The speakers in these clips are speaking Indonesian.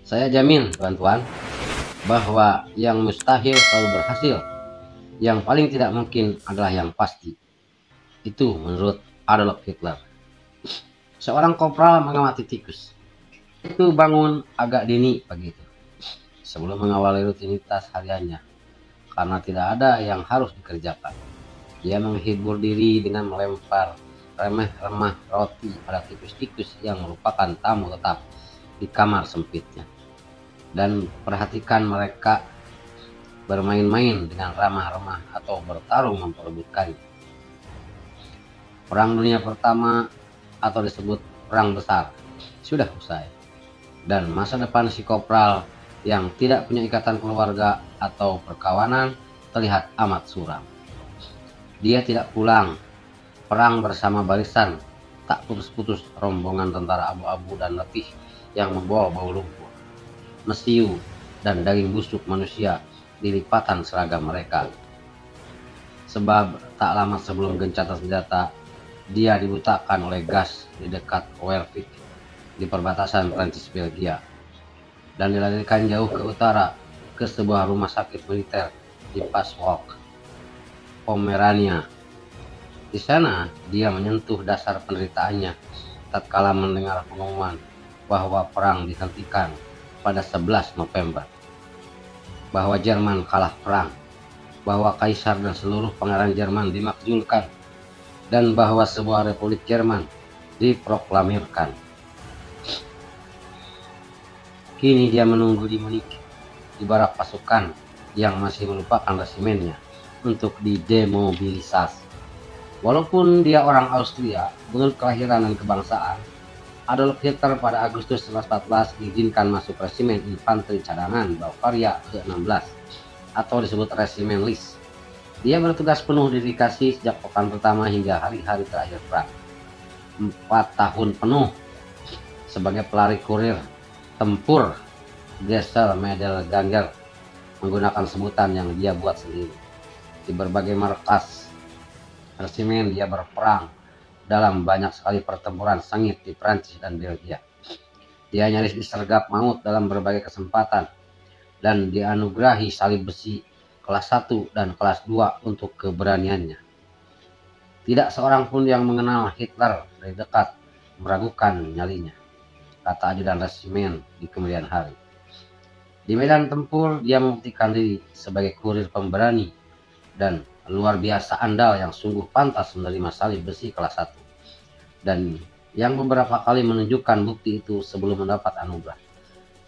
Saya jamin, tuan-tuan, bahwa yang mustahil selalu berhasil. Yang paling tidak mungkin adalah yang pasti. Itu menurut Adolf Hitler. Seorang kopral mengamati tikus. Itu bangun agak dini pagi itu, sebelum mengawali rutinitas hariannya. Karena tidak ada yang harus dikerjakan, dia menghibur diri dengan melempar remeh-remah roti pada tikus-tikus yang merupakan tamu tetap di kamar sempitnya. Dan perhatikan mereka bermain-main dengan ramah-ramah atau bertarung memperebutkannya. Perang Dunia Pertama atau disebut Perang Besar sudah usai, dan masa depan si kopral yang tidak punya ikatan keluarga atau perkawanan terlihat amat suram. Dia tidak pulang perang bersama barisan tak putus-putus rombongan tentara abu-abu dan letih yang membawa bau lumpur, mesiu, dan daging busuk manusia di lipatan seragam mereka. Sebab tak lama sebelum gencatan senjata, dia dibutakan oleh gas di dekat Wervik di perbatasan Prancis Belgia, dan dilarikan jauh ke utara ke sebuah rumah sakit militer di Passwalk, Pomerania. Di sana dia menyentuh dasar penderitaannya tatkala mendengar pengumuman bahwa perang dihentikan pada 11 November, bahwa Jerman kalah perang, bahwa Kaisar dan seluruh pangeran Jerman dimakzulkan, dan bahwa sebuah Republik Jerman diproklamirkan. Kini dia menunggu di Munich, di barak pasukan yang masih melupakan resimennya untuk didemobilisasi. Walaupun dia orang Austria, menurut kelahiran dan kebangsaan, Adolf Hitler pada Agustus 1914 diizinkan masuk resimen infanteri cadangan Bavaria ke-16 atau disebut resimen Lis. Dia bertugas penuh dedikasi sejak pekan pertama hingga hari-hari terakhir perang. 4 tahun penuh sebagai pelari kurir tempur Gesellmedelganger, menggunakan sebutan yang dia buat sendiri. Di berbagai markas resimen dia berperang dalam banyak sekali pertempuran sengit di Prancis dan Belgia. Dia nyaris disergap maut dalam berbagai kesempatan dan dianugerahi salib besi kelas 1 dan kelas 2 untuk keberaniannya. Tidak seorang pun yang mengenal Hitler dari dekat meragukan nyalinya, kata ajudan resimen di kemudian hari. Di medan tempur dia membuktikan diri sebagai kurir pemberani dan luar biasa andal yang sungguh pantas menerima salib besi kelas 1, dan yang beberapa kali menunjukkan bukti itu sebelum mendapat anugerah.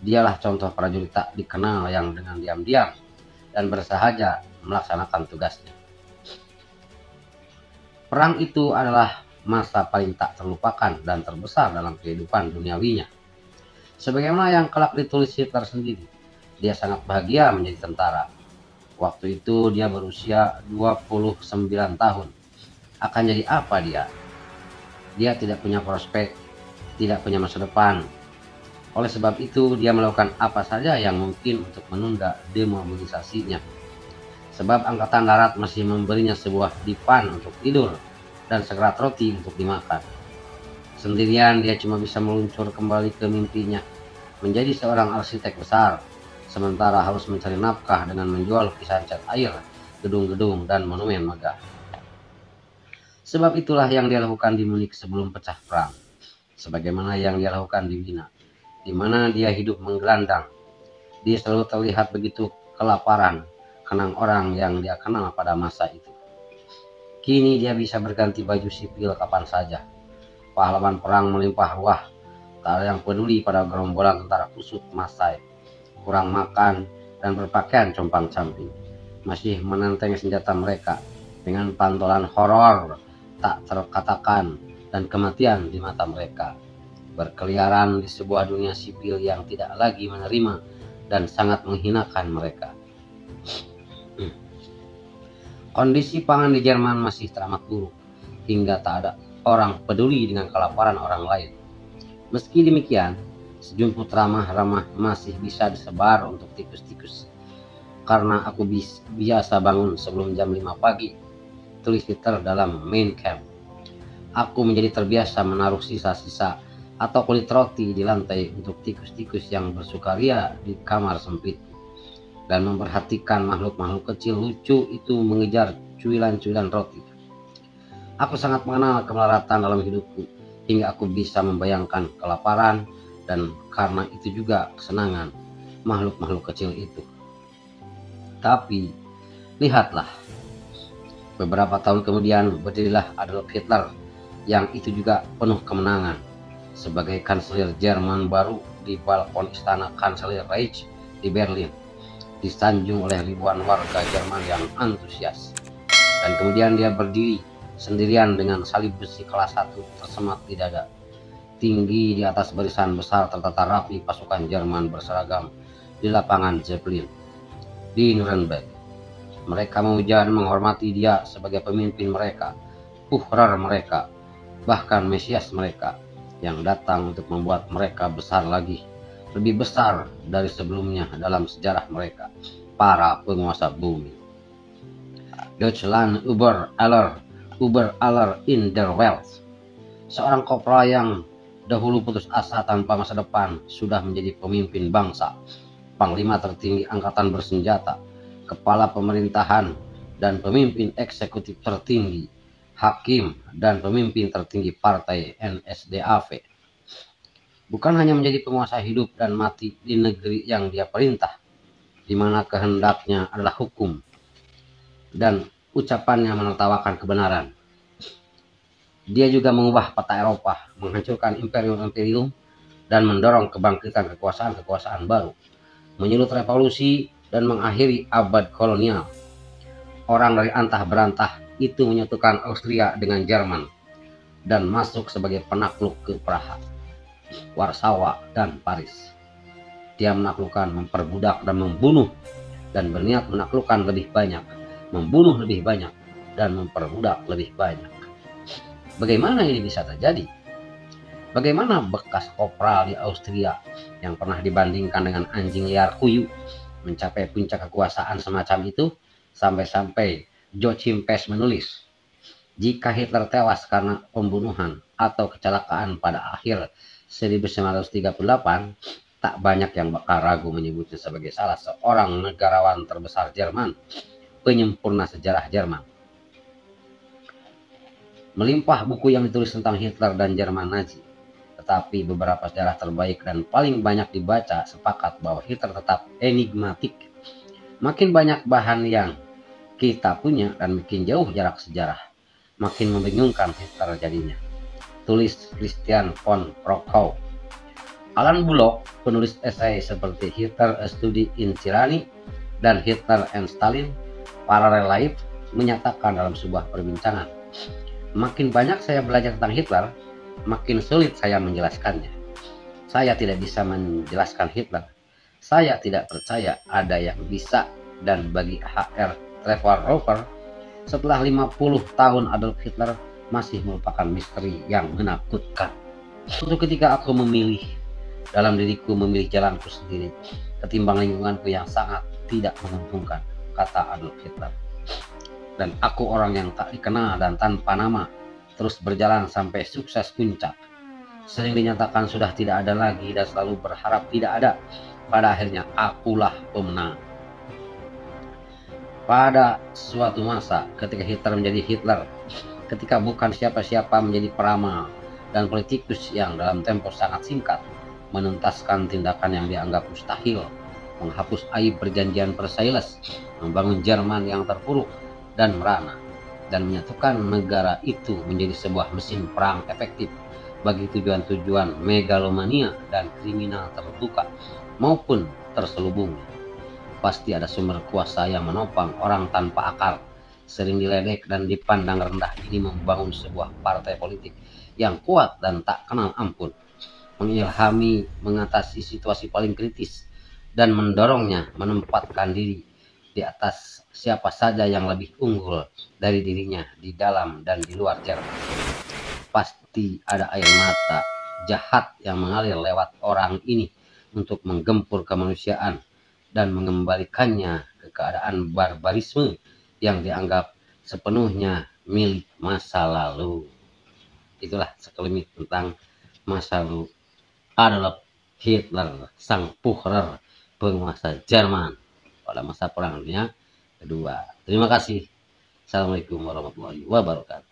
Dialah contoh prajurit tak dikenal yang dengan diam-diam dan bersahaja melaksanakan tugasnya. Perang itu adalah masa paling tak terlupakan dan terbesar dalam kehidupan duniawinya. Sebagaimana yang kelak ditulis Hitler sendiri, dia sangat bahagia menjadi tentara. Waktu itu dia berusia 29 tahun. Akan jadi apa dia? Dia tidak punya prospek, tidak punya masa depan. Oleh sebab itu dia melakukan apa saja yang mungkin untuk menunda demobilisasinya. Sebab Angkatan Darat masih memberinya sebuah dipan untuk tidur dan segerat roti untuk dimakan. Sendirian dia cuma bisa meluncur kembali ke mimpinya, menjadi seorang arsitek besar, sementara harus mencari nafkah dengan menjual lukisan cat air, gedung-gedung, dan monumen megah. Sebab itulah yang dia lakukan di Munich sebelum pecah perang, sebagaimana yang dia lakukan di Wina, di mana dia hidup menggelandang. Dia selalu terlihat begitu kelaparan, kenang orang yang dia kenal pada masa itu. Kini dia bisa berganti baju sipil kapan saja. Pahlawan perang melimpah ruah, tak ada yang peduli pada gerombolan tentara kusut Masai, kurang makan dan berpakaian compang-camping, masih menenteng senjata mereka dengan pantulan horor tak terkatakan dan kematian di mata mereka, berkeliaran di sebuah dunia sipil yang tidak lagi menerima dan sangat menghinakan mereka. Kondisi pangan di Jerman masih teramat buruk, hingga tak ada orang peduli dengan kelaparan orang lain. Meski demikian, sejumput ramah-ramah masih bisa disebar untuk tikus-tikus. Karena aku biasa bangun sebelum jam 5 pagi, tulis Hitler dalam Mein Kampf. Aku menjadi terbiasa menaruh sisa-sisa atau kulit roti di lantai untuk tikus-tikus yang bersukaria di kamar sempit, dan memperhatikan makhluk-makhluk kecil lucu itu mengejar cuilan-cuilan roti. Aku sangat mengenal kemelaratan dalam hidupku, hingga aku bisa membayangkan kelaparan, dan karena itu juga kesenangan makhluk-makhluk kecil itu. Tapi, lihatlah, beberapa tahun kemudian berdirilah Adolf Hitler, yang itu juga penuh kemenangan, sebagai kanselir Jerman baru di balkon istana Kanselir Reich di Berlin, disanjung oleh ribuan warga Jerman yang antusias. Dan kemudian dia berdiri sendirian dengan salib besi kelas 1 tersemat di dada, tinggi di atas barisan besar tertata rapi pasukan Jerman berseragam di lapangan Zeppelin di Nuremberg. Mereka memuja dan menghormati dia sebagai pemimpin mereka, Führer mereka, bahkan Mesias mereka, yang datang untuk membuat mereka besar lagi, lebih besar dari sebelumnya dalam sejarah mereka, para penguasa bumi. Deutschland über aller in der Welt. Seorang kopral yang dahulu putus asa tanpa masa depan sudah menjadi pemimpin bangsa, panglima tertinggi angkatan bersenjata, kepala pemerintahan dan pemimpin eksekutif tertinggi, hakim dan pemimpin tertinggi partai NSDAP. Bukan hanya menjadi penguasa hidup dan mati di negeri yang dia perintah, di mana kehendaknya adalah hukum dan ucapannya menertawakan kebenaran. Dia juga mengubah peta Eropa, menghancurkan imperium-imperium, dan mendorong kebangkitan kekuasaan-kekuasaan baru, menyulut revolusi, dan mengakhiri abad kolonial. Orang dari antah berantah itu menyatukan Austria dengan Jerman, dan masuk sebagai penakluk ke Praha, Warsawa, dan Paris. Dia menaklukkan, memperbudak, dan membunuh, dan berniat menaklukkan lebih banyak, membunuh lebih banyak, dan memperbudak lebih banyak. Bagaimana ini bisa terjadi? Bagaimana bekas kopral di Austria yang pernah dibandingkan dengan anjing liar Huyu mencapai puncak kekuasaan semacam itu, sampai-sampai Joachim Pes menulis, jika Hitler tewas karena pembunuhan atau kecelakaan pada akhir 1938, tak banyak yang bakal ragu menyebutnya sebagai salah seorang negarawan terbesar Jerman, penyempurna sejarah Jerman. Melimpah buku yang ditulis tentang Hitler dan Jerman Nazi, tetapi beberapa sejarah terbaik dan paling banyak dibaca sepakat bahwa Hitler tetap enigmatik. Makin banyak bahan yang kita punya dan makin jauh jarak sejarah, makin membingungkan Hitler jadinya. Tulis Christian von Prokow. Alan Bullock, penulis esai seperti Hitler: A Study in Tyranny dan Hitler and Stalin: Parallel Life, menyatakan dalam sebuah perbincangan, makin banyak saya belajar tentang Hitler, makin sulit saya menjelaskannya. Saya tidak bisa menjelaskan Hitler. Saya tidak percaya ada yang bisa, dan bagi H.R. Trevor Roper, setelah 50 tahun Adolf Hitler masih merupakan misteri yang menakutkan. Suatu ketika aku memilih, dalam diriku memilih jalanku sendiri, ketimbang lingkunganku yang sangat tidak menguntungkan, kata Adolf Hitler. Dan aku orang yang tak dikenal dan tanpa nama, terus berjalan sampai sukses puncak. Sering dinyatakan sudah tidak ada lagi dan selalu berharap tidak ada. Pada akhirnya akulah pemenang. Pada suatu masa ketika Hitler menjadi Hitler, ketika bukan siapa-siapa menjadi peramal dan politikus yang dalam tempo sangat singkat menuntaskan tindakan yang dianggap mustahil, menghapus aib perjanjian Versailles, membangun Jerman yang terpuruk dan merana, dan menyatukan negara itu menjadi sebuah mesin perang efektif bagi tujuan-tujuan megalomania dan kriminal terbuka maupun terselubung. Pasti ada sumber kuasa yang menopang orang tanpa akal, sering diledek dan dipandang rendah ini membangun sebuah partai politik yang kuat dan tak kenal ampun, mengilhami mengatasi situasi paling kritis, dan mendorongnya menempatkan diri di atas siapa saja yang lebih unggul dari dirinya di dalam dan di luar Jerman. Pasti ada air mata jahat yang mengalir lewat orang ini untuk menggempur kemanusiaan dan mengembalikannya ke keadaan barbarisme yang dianggap sepenuhnya milik masa lalu. Itulah sekelumit tentang masa lalu adalah Hitler, sang Führer, penguasa Jerman pada masa Perang Dunia Kedua. Terima kasih. Assalamualaikum warahmatullahi wabarakatuh.